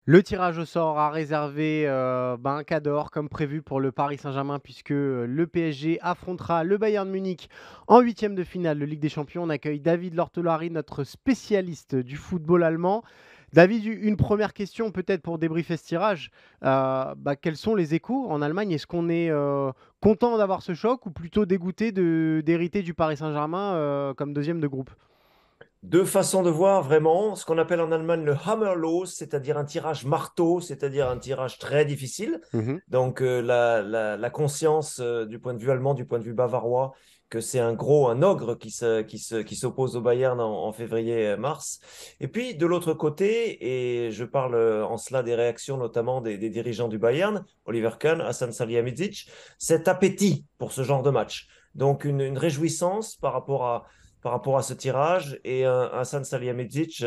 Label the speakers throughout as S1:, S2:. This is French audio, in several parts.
S1: Le tirage au sort a réservé, un cadeau comme prévu pour le Paris Saint-Germain puisque, le PSG affrontera le Bayern Munich en huitième de finale de Ligue des Champions. On accueille David Lortolari, notre spécialiste du football allemand. David, une première question peut-être pour débriefer ce tirage. Quels sont les échos en Allemagne? Est-ce qu'on est, content d'avoir ce choc ou plutôt dégoûté d'hériter du Paris Saint-Germain, comme deuxième de groupe?
S2: Deux façons de voir vraiment, ce qu'on appelle en Allemagne le Hammerlos, c'est-à-dire un tirage marteau, c'est-à-dire un tirage très difficile.
S1: Mmh.
S2: Donc la conscience du point de vue allemand, du point de vue bavarois, que c'est un ogre qui s'oppose au Bayern en février-mars. Et puis de l'autre côté, et je parle en cela des réactions notamment des dirigeants du Bayern, Oliver Kahn, Hassan Salihamidzic, cet appétit pour ce genre de match. Donc une réjouissance par rapport à ce tirage et un Hassan Salihamidzic,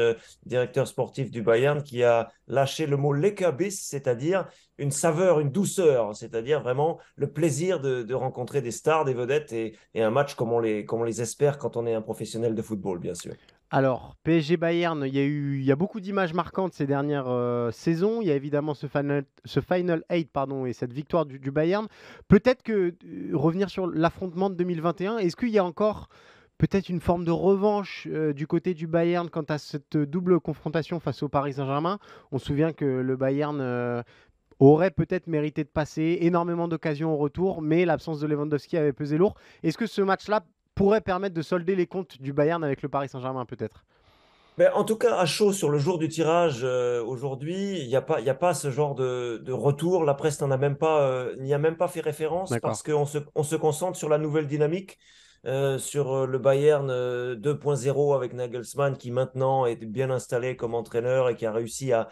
S2: directeur sportif du Bayern, qui a lâché le mot Leckerbiss, c'est-à-dire une saveur, une douceur, c'est-à-dire vraiment le plaisir de rencontrer des stars, des vedettes et un match comme on les espère quand on est un professionnel de football, bien sûr.
S1: Alors, PSG Bayern, il y a beaucoup d'images marquantes ces dernières saisons. Il y a évidemment ce Final 8 pardon, et cette victoire du Bayern. Peut-être que revenir sur l'affrontement de 2021, est-ce qu'il y a encore peut-être une forme de revanche du côté du Bayern quant à cette double confrontation face au Paris Saint-Germain? On se souvient que le Bayern aurait peut-être mérité de passer énormément d'occasions au retour, mais l'absence de Lewandowski avait pesé lourd. Est-ce que ce match-là pourrait permettre de solder les comptes du Bayern avec le Paris Saint-Germain peut-être?
S2: Mais en tout cas, à chaud sur le jour du tirage aujourd'hui, il y a pas ce genre de retour. La presse n'y a même pas fait référence
S1: D'accord.
S2: parce on se concentre sur la nouvelle dynamique, sur le Bayern 2.0 avec Nagelsmann qui maintenant est bien installé comme entraîneur et qui a réussi à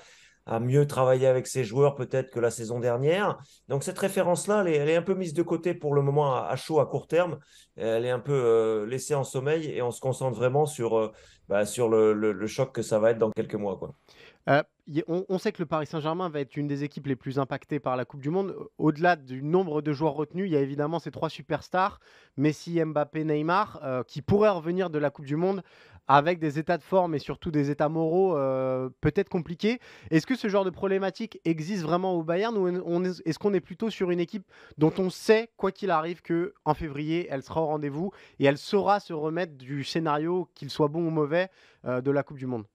S2: mieux travailler avec ses joueurs peut-être que la saison dernière. Donc cette référence-là, elle est un peu mise de côté pour le moment à chaud, à court terme. Elle est un peu laissée en sommeil et on se concentre vraiment sur le choc que ça va être dans quelques mois, quoi.
S1: On sait que le Paris Saint-Germain va être une des équipes les plus impactées par la Coupe du Monde. Au-delà du nombre de joueurs retenus, il y a évidemment ces trois superstars, Messi, Mbappé, Neymar, qui pourraient revenir de la Coupe du Monde avec des états de forme et surtout des états moraux peut-être compliqués. Est-ce que ce genre de problématique existe vraiment au Bayern ou est-ce qu'on est plutôt sur une équipe dont on sait, quoi qu'il arrive, qu'en février, elle sera au rendez-vous et elle saura se remettre du scénario, qu'il soit bon ou mauvais, de la Coupe du Monde?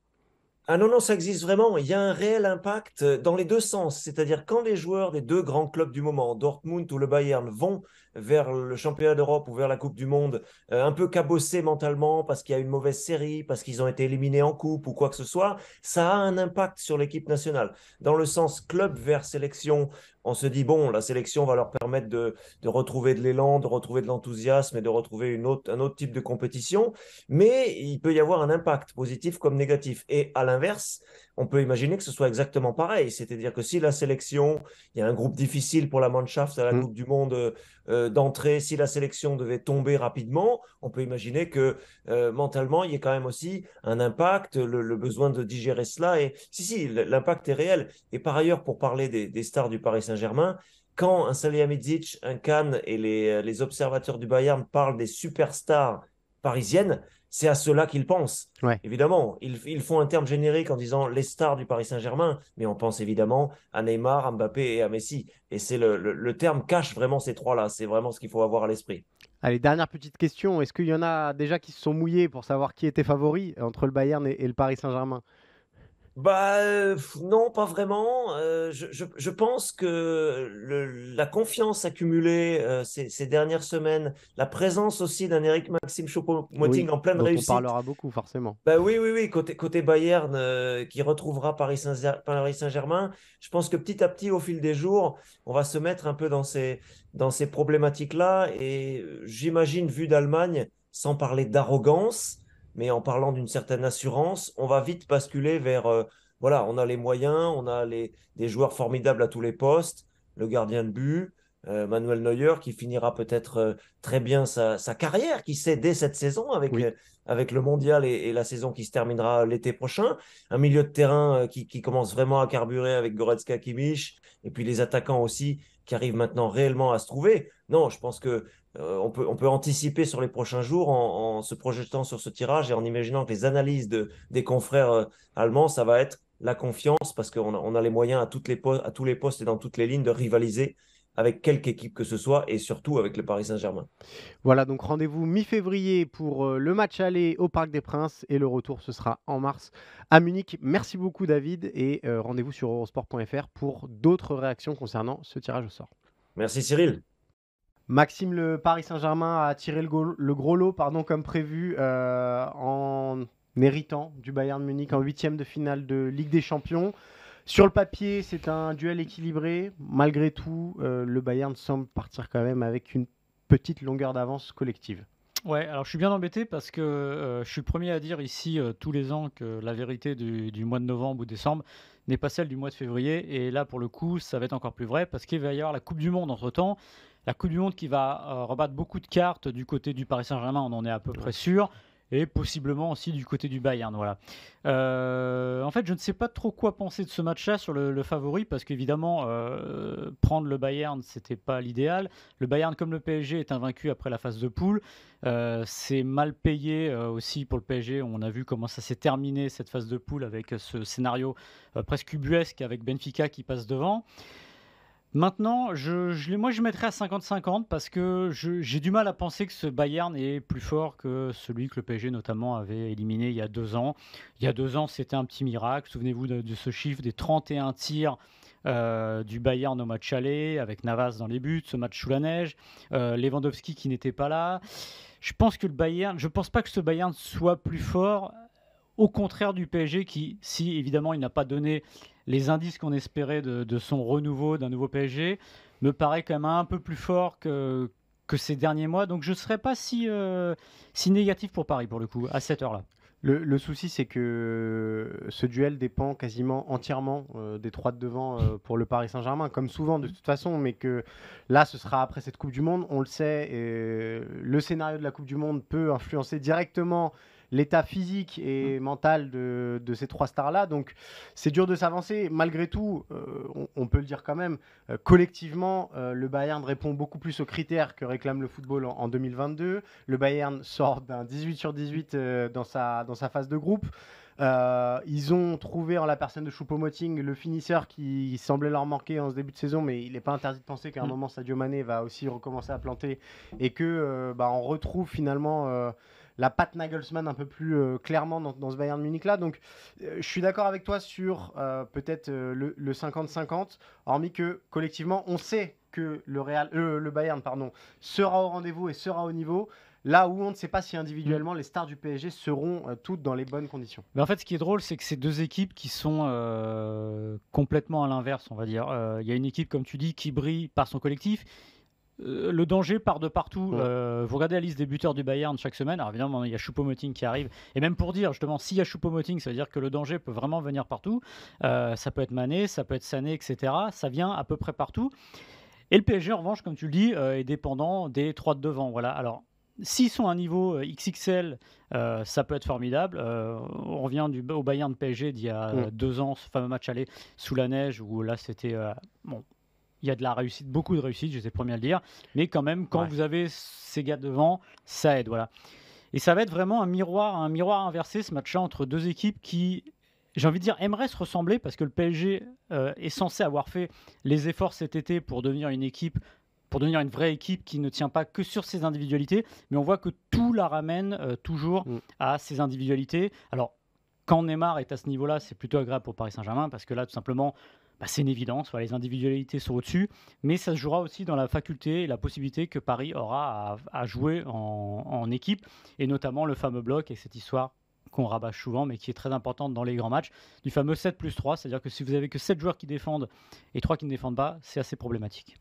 S2: Ah non, non, ça existe vraiment. Il y a un réel impact dans les deux sens. C'est-à-dire quand les joueurs des deux grands clubs du moment, Dortmund ou le Bayern, vont vers le championnat d'Europe ou vers la Coupe du Monde, un peu cabossés mentalement parce qu'il y a une mauvaise série, parce qu'ils ont été éliminés en coupe ou quoi que ce soit, ça a un impact sur l'équipe nationale. Dans le sens club vers sélection, on se dit, bon, la sélection va leur permettre de retrouver de l'élan, de retrouver de l'enthousiasme et de retrouver un autre type de compétition. Mais il peut y avoir un impact positif comme négatif. Et à l'inverse, on peut imaginer que ce soit exactement pareil. C'est-à-dire que si la sélection, il y a un groupe difficile pour la Mannschaft à la
S1: Mm.
S2: Coupe du Monde d'entrée, si la sélection devait tomber rapidement, on peut imaginer que mentalement, il y ait quand même aussi un impact, le besoin de digérer cela. Et si, l'impact est réel. Et par ailleurs, pour parler des stars du Paris Saint-Germain, quand un Salihamidzic, un Kahn et les observateurs du Bayern parlent des superstars parisiennes, c'est à cela qu'ils pensent.
S1: Ouais.
S2: Évidemment, ils font un terme générique en disant les stars du Paris Saint-Germain, mais on pense évidemment à Neymar, à Mbappé et à Messi. Et c'est le terme cache vraiment ces trois-là. C'est vraiment ce qu'il faut avoir à l'esprit.
S1: Allez, dernière petite question. Est-ce qu'il y en a déjà qui se sont mouillés pour savoir qui était favori entre le Bayern et le Paris Saint-Germain?
S2: Non, pas vraiment. Je pense que la confiance accumulée ces dernières semaines, la présence aussi d'un Eric Maxime
S1: Oui,
S2: Choupo-Moting en pleine
S1: dont on
S2: réussite.
S1: parlera beaucoup forcément.
S2: Bah oui, oui, oui, côté Bayern qui retrouvera Paris Saint-Germain, je pense que petit à petit, au fil des jours, on va se mettre un peu dans ces problématiques-là. Et j'imagine, vu d'Allemagne, sans parler d'arrogance, mais en parlant d'une certaine assurance, on va vite basculer vers, voilà, on a les moyens, des joueurs formidables à tous les postes, le gardien de but, Manuel Neuer, qui finira peut-être très bien sa carrière, qui sait, dès cette saison avec
S1: Oui.
S2: avec le mondial et la saison qui se terminera l'été prochain. Un milieu de terrain qui commence vraiment à carburer avec Goretzka, Kimmich, et puis les attaquants aussi qui arrivent maintenant réellement à se trouver. Non, je pense que on peut anticiper sur les prochains jours en se projetant sur ce tirage et en imaginant que les analyses des confrères allemands, ça va être la confiance parce qu'on a les moyens à tous les postes et dans toutes les lignes de rivaliser avec quelque équipe que ce soit et surtout avec le Paris Saint-Germain.
S1: Voilà, donc rendez-vous mi-février pour le match aller au Parc des Princes et le retour ce sera en mars à Munich. Merci beaucoup David et rendez-vous sur eurosport.fr pour d'autres réactions concernant ce tirage au sort.
S2: Merci Cyril.
S1: Maxime, le Paris Saint-Germain a tiré le gros lot comme prévu en héritant du Bayern Munich en 8e de finale de Ligue des Champions. Sur le papier, c'est un duel équilibré. Malgré tout, le Bayern semble partir quand même avec une petite longueur d'avance collective.
S3: Ouais, alors je suis bien embêté parce que je suis le premier à dire ici tous les ans que la vérité du mois de novembre ou décembre n'est pas celle du mois de février. Et là, pour le coup, ça va être encore plus vrai parce qu'il va y avoir la Coupe du Monde entre-temps. La Coupe du Monde qui va rebattre beaucoup de cartes du côté du Paris Saint-Germain, on en est à peu près sûr. Et possiblement aussi du côté du Bayern. Voilà. En fait, je ne sais pas trop quoi penser de ce match-là sur le favori, parce qu'évidemment, prendre le Bayern, c'était pas l'idéal. Le Bayern, comme le PSG, est invaincu après la phase de poule. C'est mal payé aussi pour le PSG. On a vu comment ça s'est terminé, cette phase de poule, avec ce scénario presque ubuesque, avec Benfica qui passe devant. Maintenant, moi je mettrais à 50-50 parce que j'ai du mal à penser que ce Bayern est plus fort que celui que le PSG notamment avait éliminé il y a 2 ans. Il y a 2 ans, c'était un petit miracle. Souvenez-vous de ce chiffre des 31 tirs du Bayern au match aller, avec Navas dans les buts, ce match sous la neige, Lewandowski qui n'était pas là. Je pense pas que ce Bayern soit plus fort, au contraire du PSG qui, si évidemment il n'a pas donné les indices qu'on espérait de son renouveau, d'un nouveau PSG, me paraît quand même un peu plus fort que ces derniers mois. Donc je ne serais pas si négatif pour Paris, pour le coup, à cette heure-là.
S1: Le souci, c'est que ce duel dépend quasiment entièrement des 3 de devant pour le Paris Saint-Germain, comme souvent de toute façon, mais que là, ce sera après cette Coupe du Monde, on le sait, et le scénario de la Coupe du Monde peut influencer directement l'état physique et mental de ces 3 stars-là. Donc, c'est dur de s'avancer. Malgré tout, on peut le dire quand même, collectivement, le Bayern répond beaucoup plus aux critères que réclame le football en 2022. Le Bayern sort d'un 18 sur 18 dans sa phase de groupe. Ils ont trouvé en la personne de Choupo-Moting le finisseur qui semblait leur manquer en ce début de saison, mais il n'est pas interdit de penser qu'à un moment Sadio Mané va aussi recommencer à planter et que on retrouve finalement la patte Nagelsmann un peu plus clairement dans ce Bayern Munich là. Donc je suis d'accord avec toi sur peut-être le 50-50, hormis que collectivement on sait que le Bayern sera au rendez-vous et sera au niveau. Là où on ne sait pas si individuellement les stars du PSG seront toutes dans les bonnes conditions.
S3: Mais en fait, ce qui est drôle, c'est que ces 2 équipes qui sont complètement à l'inverse, on va dire. Il y a une équipe, comme tu dis, qui brille par son collectif. Le danger part de partout. Vous regardez la liste des buteurs du Bayern chaque semaine. Alors évidemment, il y a Choupo-Moting qui arrive. Et même pour dire, justement, s'il y a Choupo-Moting, ça veut dire que le danger peut vraiment venir partout. Ça peut être Mané, ça peut être Sané, etc. Ça vient à peu près partout. Et le PSG, en revanche, comme tu le dis, est dépendant des 3 de devant. Voilà. Alors, s'ils sont à un niveau XXL, ça peut être formidable. On revient au Bayern de PSG d'il y a 2 ans, ce fameux match aller sous la neige, où là, c'était... il y a de la réussite, beaucoup de réussite, j'étais le premier à le dire. Mais quand même, quand vous avez ces gars devant, ça aide. Voilà. Et ça va être vraiment un miroir inversé, ce match-là, entre 2 équipes qui, j'ai envie de dire, aimeraient se ressembler, parce que le PSG est censé avoir fait les efforts cet été pour devenir une vraie équipe qui ne tient pas que sur ses individualités, mais on voit que tout la ramène toujours à ses individualités. Alors, quand Neymar est à ce niveau-là, c'est plutôt agréable pour Paris Saint-Germain, parce que là, tout simplement, c'est une évidence, les individualités sont au-dessus, mais ça se jouera aussi dans la faculté et la possibilité que Paris aura à jouer en équipe, et notamment le fameux bloc et cette histoire qu'on rabâche souvent, mais qui est très importante dans les grands matchs, du fameux 7+3, c'est-à-dire que si vous avez que 7 joueurs qui défendent et 3 qui ne défendent pas, c'est assez problématique.